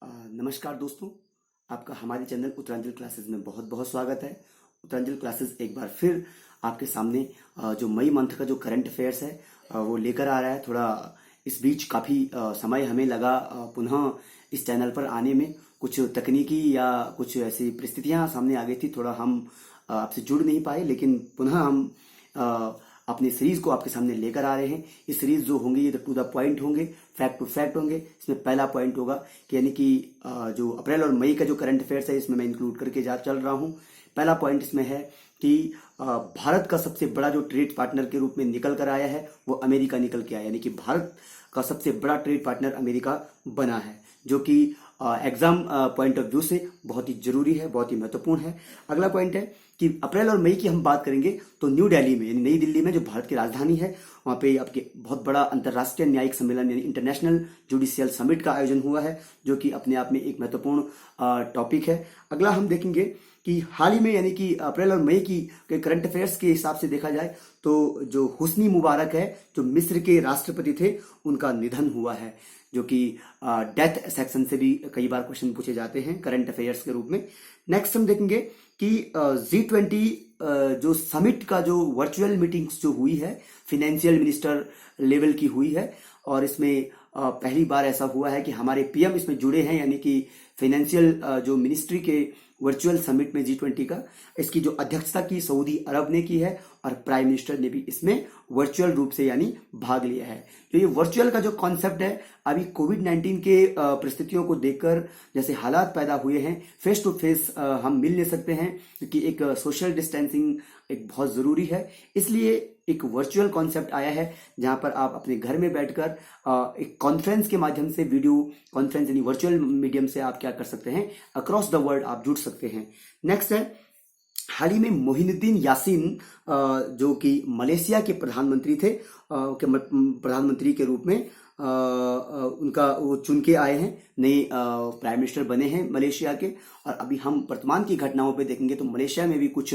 नमस्कार दोस्तों, आपका हमारे चैनल उत्तरांचल क्लासेस में बहुत बहुत स्वागत है। उत्तरांचल क्लासेस एक बार फिर आपके सामने जो मई मंथ का जो करंट अफेयर्स है वो लेकर आ रहा है। थोड़ा इस बीच काफ़ी समय हमें लगा पुनः इस चैनल पर आने में। कुछ तकनीकी या कुछ ऐसी परिस्थितियां सामने आ गई थी, थोड़ा हम आपसे जुड़ नहीं पाए, लेकिन पुनः हम अपनी सीरीज को आपके सामने लेकर आ रहे हैं। इस सीरीज जो होंगे ये टू द पॉइंट होंगे, फैक्ट टू फैक्ट होंगे। इसमें पहला पॉइंट होगा कि यानी कि जो अप्रैल और मई का जो करंट अफेयर्स है इसमें मैं इंक्लूड करके चल रहा हूँ। पहला पॉइंट इसमें है कि भारत का सबसे बड़ा जो ट्रेड पार्टनर के रूप में निकल कर आया है वो अमेरिका निकल के आया, यानी कि भारत का सबसे बड़ा ट्रेड पार्टनर अमेरिका बना है, जो कि एग्जाम पॉइंट ऑफ व्यू से बहुत ही जरूरी है, बहुत ही महत्वपूर्ण है। अगला पॉइंट है कि अप्रैल और मई की हम बात करेंगे तो न्यू दिल्ली में, यानी नई दिल्ली में जो भारत की राजधानी है, वहां पे आपके बहुत बड़ा अंतर्राष्ट्रीय न्यायिक सम्मेलन यानी इंटरनेशनल जुडिशियल समिट का आयोजन हुआ है, जो कि अपने आप में एक महत्वपूर्ण टॉपिक है। अगला हम देखेंगे कि हाल ही में यानी कि अप्रैल और मई की करंट अफेयर्स के हिसाब से देखा जाए तो जो हुस्नी मुबारक है, जो मिस्र के राष्ट्रपति थे, उनका निधन हुआ है, जो कि डेथ सेक्शन से भी कई बार क्वेश्चन पूछे जाते हैं करंट अफेयर्स के रूप में। नेक्स्ट हम देखेंगे कि G20 जो समिट का जो वर्चुअल मीटिंग्स जो हुई है, फाइनेंशियल मिनिस्टर लेवल की हुई है, और इसमें पहली बार ऐसा हुआ है कि हमारे पीएम इसमें जुड़े हैं, यानी कि फाइनेंशियल जो मिनिस्ट्री के वर्चुअल समिट में G20 का, इसकी जो अध्यक्षता की सऊदी अरब ने की है और प्राइम मिनिस्टर ने भी इसमें वर्चुअल रूप से यानी भाग लिया है। तो ये वर्चुअल का जो कॉन्सेप्ट है, अभी कोविड-19 के परिस्थितियों को देखकर जैसे हालात पैदा हुए हैं, फेस टू फेस हम मिल नहीं सकते हैं, क्योंकि एक सोशल डिस्टेंसिंग एक बहुत जरूरी है। इसलिए एक वर्चुअल कॉन्सेप्ट आया है जहां पर आप अपने घर में बैठकर एक कॉन्फ्रेंस के माध्यम से, वीडियो कॉन्फ्रेंस यानी वर्चुअल मीडियम से आप क्या कर सकते हैं, अक्रॉस द वर्ल्ड आप जुड़ सकते हैं। नेक्स्ट है, हाल ही में मोहिनुद्दीन यासीन जो कि मलेशिया के प्रधानमंत्री थे, प्रधानमंत्री के रूप में उनका वो चुन के आए हैं, नए प्राइम मिनिस्टर बने हैं मलेशिया के। और अभी हम वर्तमान की घटनाओं पे देखेंगे तो मलेशिया में भी कुछ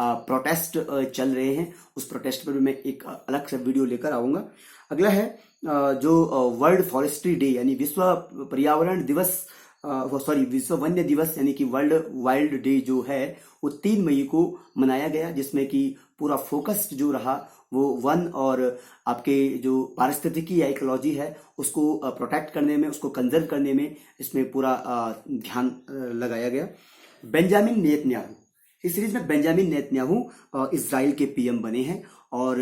प्रोटेस्ट चल रहे हैं, उस प्रोटेस्ट पर भी मैं एक अलग से वीडियो लेकर आऊंगा। अगला है जो वर्ल्ड फॉरेस्ट्री डे यानी विश्व पर्यावरण दिवस, विश्व वन्य दिवस यानी कि वर्ल्ड वाइल्ड डे जो है वो 3 मई को मनाया गया, जिसमें कि पूरा फोकस्ड जो रहा वो वन और आपके जो पारिस्थितिकी या इकोलॉजी है उसको प्रोटेक्ट करने में, उसको कंजर्व करने में इसमें पूरा ध्यान लगाया गया। बेंजामिन नेतन्याहू, इस सीरीज में बेंजामिन नेतन्याहू इजराइल के पीएम बने हैं और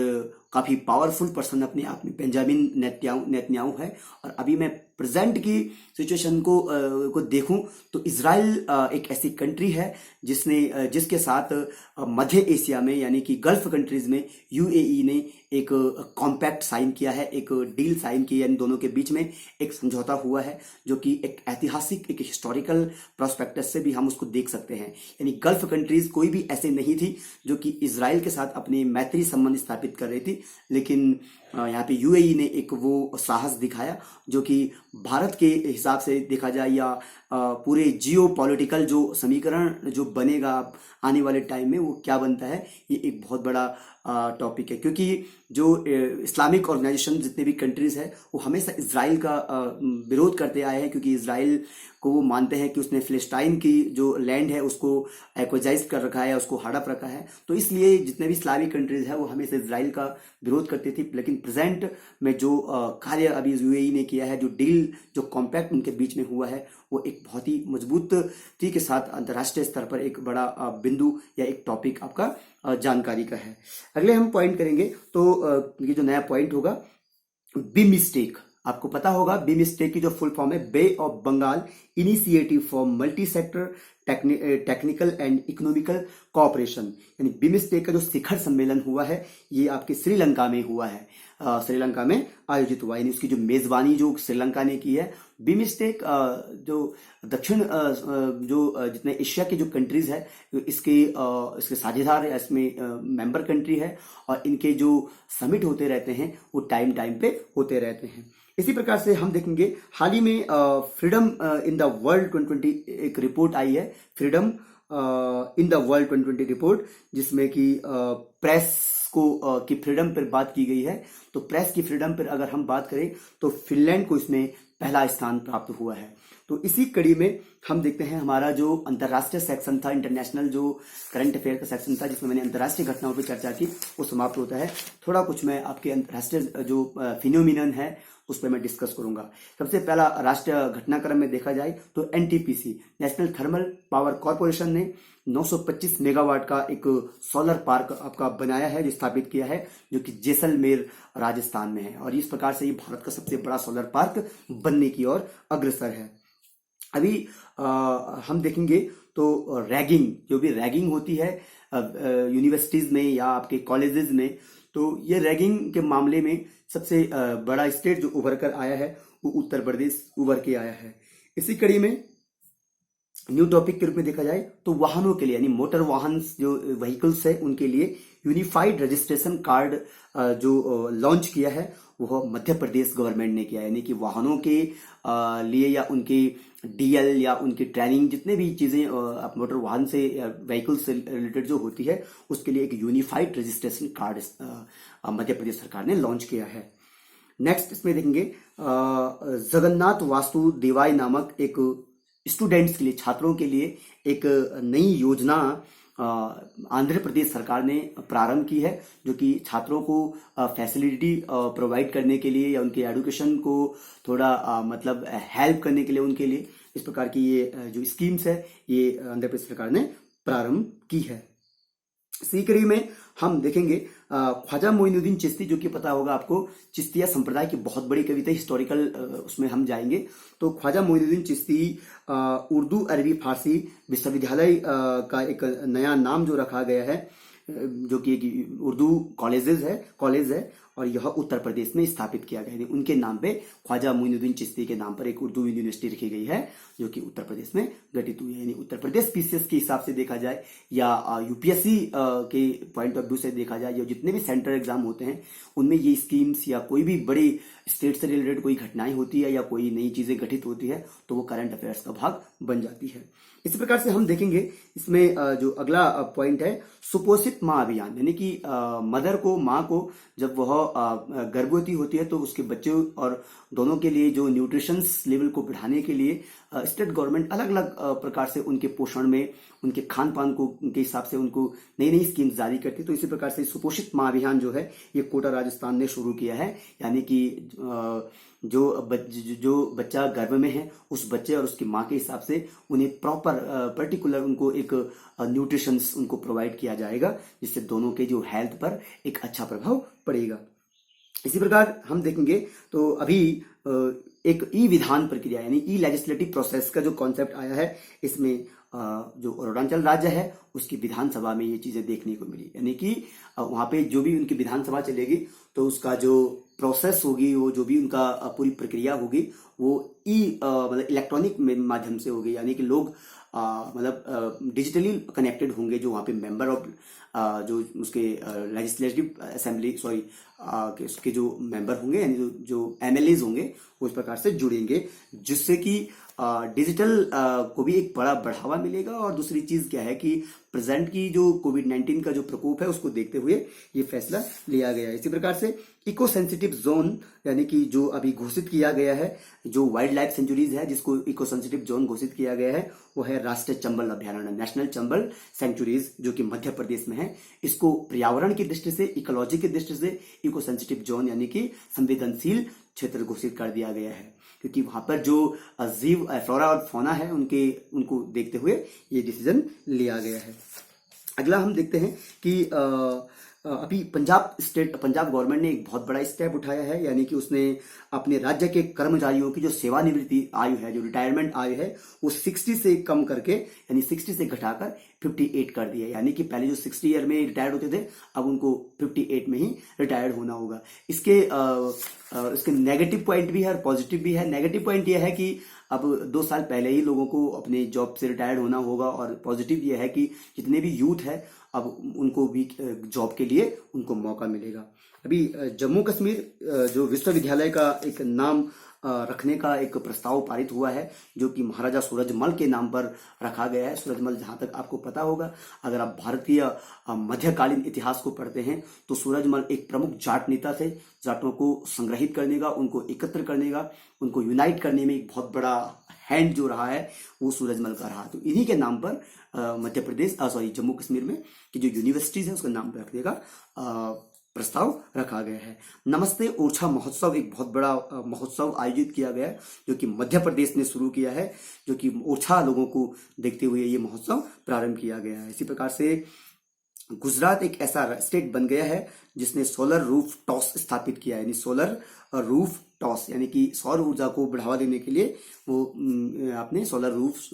काफी पावरफुल पर्सन अपने आप में बेंजामिन नेतन्याहू है। और अभी मैं प्रेजेंट की सिचुएशन को देखूं तो इजराइल एक ऐसी कंट्री है जिसके साथ मध्य एशिया में यानी कि गल्फ कंट्रीज में यूएई ने एक कॉम्पैक्ट साइन किया है, एक डील साइन की है, इन दोनों के बीच में एक समझौता हुआ है, जो कि एक ऐतिहासिक, एक हिस्टोरिकल प्रोस्पेक्टस से भी हम उसको देख सकते हैं। यानी गल्फ कंट्रीज कोई भी ऐसे नहीं थी जो कि इजराइल के साथ अपने मैत्री संबंध स्थापित कर रही थी, लेकिन यहाँ पे यूएई ने एक वो साहस दिखाया, जो कि भारत के हिसाब से देखा जाए या पूरे जियो पॉलिटिकल जो समीकरण जो बनेगा आने वाले टाइम में वो क्या बनता है, ये एक बहुत बड़ा टॉपिक है। क्योंकि जो इस्लामिक ऑर्गेनाइजेशन जितने भी कंट्रीज है वो हमेशा इजराइल का विरोध करते आए हैं, क्योंकि इजराइल को वो मानते हैं कि उसने फिलिस्टाइन की जो लैंड है उसको एक्वाजाइज कर रखा है, उसको हड़प रखा है। तो इसलिए जितने भी इस्लामिक कंट्रीज है वो हमेशा इजराइल का विरोध करती थी। लेकिन प्रेजेंट में जो कार्य अभी यूएई ने किया है, जो डील, जो कॉम्पैक्ट उनके बीच में हुआ है, वो एक बहुत ही मजबूती के साथ अंतर्राष्ट्रीय स्तर पर एक बड़ा बिंदु या एक टॉपिक आपका जानकारी का है। अगले हम पॉइंट करेंगे तो ये जो नया पॉइंट होगा, बिमस्टेक। आपको पता होगा बिमस्टेक की जो फुल फॉर्म है bay of Bengal initiative for multi sector technical and economical cooperation, यानी बिमस्टेक का जो शिखर सम्मेलन हुआ है ये आपके श्रीलंका में हुआ है, श्रीलंका में आयोजित हुआ, यानी उसकी जो मेजबानी जो श्रीलंका ने की है। बिमस्टेक जो दक्षिण जो जितने एशिया के जो कंट्रीज है इसके साझेदार है, इसमें मेंबर कंट्री है, और इनके जो समिट होते रहते हैं वो टाइम टाइम पे होते रहते हैं। इसी प्रकार से हम देखेंगे हाल ही में फ्रीडम इन द वर्ल्ड 2020 एक रिपोर्ट आई है, freedom in the world 2020 report, जिसमें कि प्रेस की फ्रीडम पर बात की गई है। तो प्रेस की फ्रीडम पर अगर हम बात करें तो फिनलैंड को इसमें पहला स्थान प्राप्त हुआ है। तो इसी कड़ी में हम देखते हैं हमारा जो अंतर्राष्ट्रीय सेक्शन था, इंटरनेशनल जो करंट अफेयर का सेक्शन था जिसमें मैंने अंतर्राष्ट्रीय घटनाओं पर चर्चा की, वो समाप्त होता है। थोड़ा कुछ मैं आपके अंतर्राष्ट्रीय जो फिनोमिनन है उस पर मैं डिस्कस करूंगा। सबसे पहला राष्ट्रीय घटनाक्रम में देखा जाए तो NTPC, national thermal power corporation ने 925 मेगावाट का एक सोलर पार्क आपका बनाया है, जो स्थापित किया है, जो कि जैसलमेर राजस्थान में है। और इस प्रकार से ये भारत का सबसे बड़ा सोलर पार्क बनने की ओर अग्रसर है। अभी हम देखेंगे तो रैगिंग, जो भी रैगिंग होती है यूनिवर्सिटीज में या आपके कॉलेजेस में, तो ये रैगिंग के मामले में सबसे बड़ा स्टेट जो उभर कर आया है वो उत्तर प्रदेश उभर के आया है। इसी कड़ी में न्यू टॉपिक के रूप में देखा जाए तो वाहनों के लिए, यानी मोटर वाहन जो व्हीकल्स है उनके लिए यूनिफाइड रजिस्ट्रेशन कार्ड जो लॉन्च किया है वो मध्य प्रदेश गवर्नमेंट ने किया है। यानी कि वाहनों के लिए या उनके डीएल या उनकी ट्रेनिंग जितने भी चीजें मोटर वाहन से व्हीकल से रिलेटेड जो होती है उसके लिए एक unified registration card Madhya Pradesh सरकार ने लॉन्च किया है। नेक्स्ट इसमें देखेंगे जगन्नाथ वासुदेवाय नामक एक स्टूडेंट्स के लिए, छात्रों के लिए एक नई योजना आंध्र प्रदेश सरकार ने प्रारंभ की है, जो कि छात्रों को फैसिलिटी प्रोवाइड करने के लिए या उनके एजुकेशन को थोड़ा मतलब हेल्प करने के लिए उनके लिए इस प्रकार की ये जो स्कीम्स है ये आंध्र प्रदेश सरकार ने प्रारंभ की है। इसी कड़ी में हम देखेंगे ख्वाजा मोइनुद्दीन चिश्ती, जो कि पता होगा आपको, चिश्तिया संप्रदाय की बहुत बड़ी कविता, हिस्टोरिकल उसमें हम जाएंगे। तो ख्वाजा मोइनुद्दीन चिश्ती उर्दू अरबी फारसी विश्वविद्यालय का एक नया नाम जो रखा गया है, जो कि एक उर्दू कॉलेज है और यह उत्तर प्रदेश में स्थापित किया गया है। उनके नाम पे ख्वाजा मोइनुद्दीन चिश्ती के नाम पर एक उर्दू यूनिवर्सिटी रखी गई है, जो कि उत्तर प्रदेश में गठित हुई है। यानी उत्तर प्रदेश पीसीएस के हिसाब से देखा जाए या यूपीएससी के पॉइंट ऑफ व्यू से देखा जाए, या जितने भी सेंट्रल एग्जाम होते हैं उनमें ये स्कीम्स या कोई भी बड़ी स्टेट से रिलेटेड कोई घटनाएं होती है या कोई नई चीजें गठित होती है तो वो करंट अफेयर्स का भाग बन जाती है। इसी प्रकार से हम देखेंगे इसमें जो अगला पॉइंट है सुपोषित माँ अभियान, यानी कि मदर को, माँ को जब वह गर्भवती होती है तो उसके बच्चे और दोनों के लिए जो न्यूट्रिशंस लेवल को बढ़ाने के लिए स्टेट गवर्नमेंट अलग अलग प्रकार से उनके पोषण में, उनके खान पान को उनके हिसाब से उनको नई नई स्कीम्स जारी करती है। तो इसी प्रकार से सुपोषित माँ अभियान जो है ये कोटा राजस्थान ने शुरू किया है। यानी कि जो बच्चा गर्भ में है उस बच्चे और उसकी माँ के हिसाब से उन्हें प्रॉपर पर्टिकुलर उनको एक न्यूट्रिशंस उनको प्रोवाइड किया जाएगा, जिससे दोनों के जो हेल्थ पर एक अच्छा प्रभाव पड़ेगा। इसी प्रकार हम देखेंगे तो अभी एक ई विधान प्रक्रिया यानी ई लेजिस्लेटिव प्रोसेस का जो कॉन्सेप्ट आया है, इसमें जो अरुणाचल राज्य है उसकी विधानसभा में ये चीजें देखने को मिली। यानी कि वहां पे जो भी उनकी विधानसभा चलेगी तो उसका जो प्रोसेस होगी, वो जो भी उनका पूरी प्रक्रिया होगी वो मतलब इलेक्ट्रॉनिक माध्यम से होगी। यानी कि लोग मतलब डिजिटली कनेक्टेड होंगे, जो वहाँ पे मेंबर ऑफ जो उसके लेजिस्लेटिव असेंबली उसके जो मेंबर होंगे, यानी जो एमएलएज होंगे वो इस प्रकार से जुड़ेंगे, जिससे कि डिजिटल को भी एक बड़ा बढ़ावा मिलेगा। और दूसरी चीज क्या है कि प्रेजेंट की जो कोविड-19 का जो प्रकोप है उसको देखते हुए ये फैसला लिया गया है। इसी प्रकार से इको सेंसिटिव जोन, यानी कि जो अभी घोषित किया गया है, जो वाइल्ड लाइफ सेंचुरीज है जिसको इको सेंसिटिव जोन घोषित किया गया है, वो है राष्ट्रीय चंबल अभ्यारण्य, नेशनल चंबल सेंचुरीज, जो कि मध्य प्रदेश में है। इसको पर्यावरण की दृष्टि से, इकोलॉजी की दृष्टि से इको सेंसिटिव जोन यानी कि संवेदनशील क्षेत्र घोषित कर दिया गया है, क्योंकि वहां पर जो जीव फ्लोरा और फौना है उनको देखते हुए ये डिसीजन लिया गया है। अगला हम देखते हैं कि अभी पंजाब गवर्नमेंट ने एक बहुत बड़ा स्टेप उठाया है, यानी कि उसने अपने राज्य के कर्मचारियों की जो सेवानिवृत्ति आयु है, जो रिटायरमेंट आयु है, वो 60 से कम करके, यानी 60 से घटाकर 58 कर दिया। यानी कि पहले जो 60 ईयर में रिटायर्ड होते थे अब उनको 58 में ही रिटायर्ड होना होगा। इसके नेगेटिव पॉइंट भी है और पॉजिटिव भी है। नेगेटिव पॉइंट यह है कि अब 2 साल पहले ही लोगों को अपने जॉब से रिटायर्ड होना होगा, और पॉजिटिव यह है कि जितने भी यूथ है अब उनको भी जॉब के लिए उनको मौका मिलेगा। अभी जम्मू कश्मीर जो विश्वविद्यालय का एक नाम रखने का एक प्रस्ताव पारित हुआ है, जो कि महाराजा सूरजमल के नाम पर रखा गया है। सूरजमल, जहां तक आपको पता होगा, अगर आप भारतीय मध्यकालीन इतिहास को पढ़ते हैं तो सूरजमल एक प्रमुख जाट नेता थे। जाटों को संग्रहित करने का, उनको एकत्र करने का, उनको यूनाइट करने में एक बहुत बड़ा हैंड जो रहा है वो सूरजमल का रहा। तो इन्हीं के नाम पर मध्य प्रदेश जम्मू कश्मीर में की जो यूनिवर्सिटीज है उसका नाम रखने का प्रस्ताव रखा गया है। नमस्ते ओरछा महोत्सव एक बहुत बड़ा महोत्सव आयोजित किया गया है जो कि मध्य प्रदेश ने शुरू किया है, जो कि ओरछा लोगों को देखते हुए ये महोत्सव प्रारंभ किया गया है। इसी प्रकार से गुजरात एक ऐसा स्टेट बन गया है जिसने सोलर रूफ टॉस स्थापित किया है, यानी सोलर रूफ टॉस यानी कि सौर ऊर्जा को बढ़ावा देने के लिए वो आपने सोलर रूफ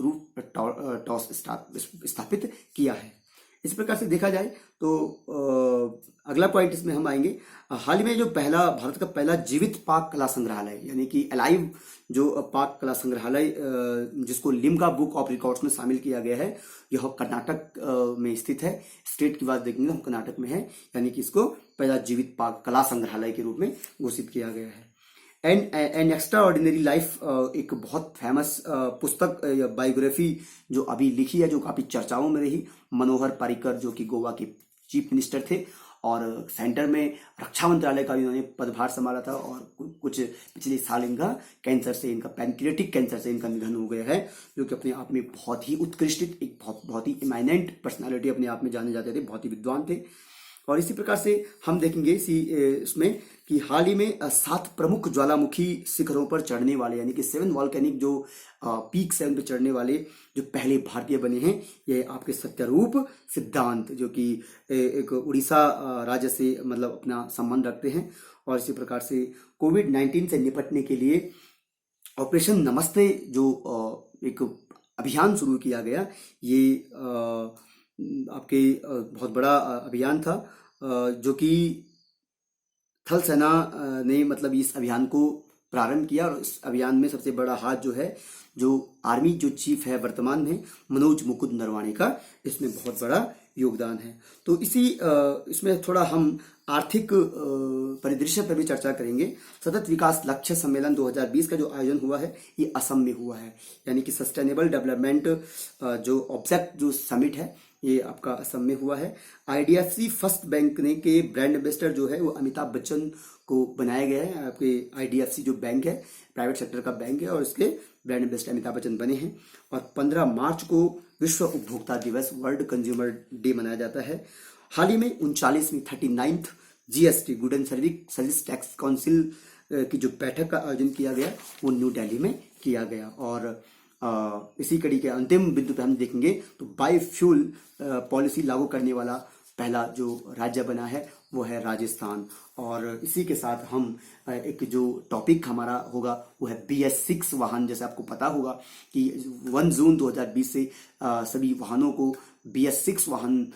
टॉस स्थापित किया है। इस प्रकार से देखा जाए तो अगला पॉइंट इसमें हम आएंगे, हाल ही में जो भारत का पहला जीवित पाक कला संग्रहालय यानी कि अलाइव जो पाक कला संग्रहालय जिसको लिम्का बुक ऑफ रिकॉर्ड्स में शामिल किया गया है, यह कर्नाटक में स्थित है। स्टेट की बात देखेंगे हम कर्नाटक में है, यानी कि इसको पहला जीवित पाक कला संग्रहालय के रूप में घोषित किया गया है। एन एक्स्ट्रा ऑर्डिनरी लाइफ एक बहुत फेमस पुस्तक बायोग्राफी जो अभी लिखी है, जो काफी चर्चाओं में रही, मनोहर पर्रिकर जो कि गोवा के चीफ मिनिस्टर थे और सेंटर में रक्षा मंत्रालय का इन्होंने पदभार संभाला था और कुछ पिछले साल इनका पैनक्रियाटिक कैंसर से इनका निधन हो गया है, जो कि अपने आप में बहुत ही उत्कृष्ट एक बहुत ही इमाइनेंट पर्सनालिटी अपने आप में जाने जाते थे, बहुत ही विद्वान थे। और इसी प्रकार से हम देखेंगे इसमें कि हाल ही में 7 प्रमुख ज्वालामुखी शिखरों पर चढ़ने वाले यानी कि 7 वॉल्केनिक जो पीक 7 पे चढ़ने वाले जो पहले भारतीय बने हैं, ये आपके सत्यरूप सिद्धांत जो कि एक उड़ीसा राज्य से मतलब अपना संबंध रखते हैं। और इसी प्रकार से कोविड-19 से निपटने के लिए ऑपरेशन नमस्ते जो एक अभियान शुरू किया गया, ये आपके बहुत बड़ा अभियान था जो कि थल सेना ने मतलब इस अभियान को प्रारंभ किया। और इस अभियान में सबसे बड़ा हाथ जो है, जो आर्मी जो चीफ है वर्तमान में मनोज मुकुंद नरवाणे का, इसमें बहुत बड़ा योगदान है। तो इसमें थोड़ा हम आर्थिक परिदृश्य पर भी चर्चा करेंगे। सतत विकास लक्ष्य सम्मेलन 2020 का जो आयोजन हुआ है ये असम में हुआ है, यानी कि सस्टेनेबल डेवलपमेंट जो ऑब्जेक्ट जो समिट है ये आपका असम में हुआ है। IDFC फर्स्ट बैंक ने के ब्रांड एम्बेसडर जो है वो अमिताभ बच्चन को बनाया गया है। आपके IDFC जो बैंक है प्राइवेट सेक्टर का बैंक है और इसके ब्रांड एम्बेसडर अमिताभ बच्चन बने हैं। और 15 मार्च को विश्व उपभोक्ता दिवस वर्ल्ड कंज्यूमर डे मनाया जाता है। हाल ही में 39वीं 39th GST good and service tax council की जो बैठक का आयोजन किया गया वो न्यू दिल्ली में किया गया। और इसी कड़ी के अंतिम बिंदु पे हम देखेंगे तो बायोफ्यूल पॉलिसी लागू करने वाला पहला जो राज्य बना है वो है राजस्थान। और इसी के साथ हम एक जो टॉपिक हमारा होगा वो है BS6 वाहन। जैसे आपको पता होगा कि 1 जून 2020 से सभी वाहनों को BS6 वाहन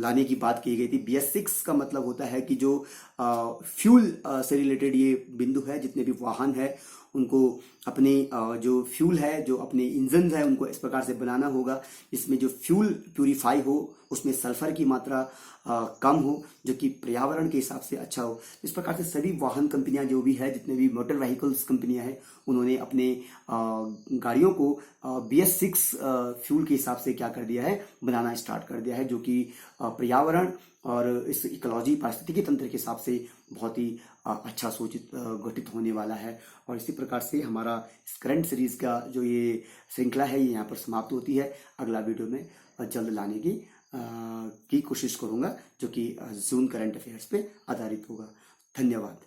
लाने की बात की गई थी। BS6 का मतलब होता है कि जो फ्यूल से रिलेटेड ये बिंदु है, जितने भी वाहन है उनको अपने जो फ्यूल है, जो अपने इंजन है, उनको इस प्रकार से बनाना होगा जिसमें जो फ्यूल प्यूरिफाई हो, उसमें सल्फर की मात्रा कम हो, जो कि पर्यावरण के हिसाब से अच्छा हो। इस प्रकार से सभी वाहन कंपनियां जो भी है, जितने भी मोटर व्हीकल्स कंपनियां हैं, उन्होंने अपने गाड़ियों को BS6 फ्यूल के हिसाब से क्या कर दिया है, बनाना स्टार्ट कर दिया है, जो कि पर्यावरण और इस इकोलॉजी पारिस्थितिकी तंत्र के हिसाब से बहुत ही अच्छा सोचित गठित होने वाला है। और इसी प्रकार से हमारा इस करंट सीरीज का जो ये श्रृंखला है ये यहाँ पर समाप्त होती है। अगला वीडियो में जल्द लाने की कोशिश करूंगा, जो कि जून करंट अफेयर्स पे आधारित होगा। धन्यवाद।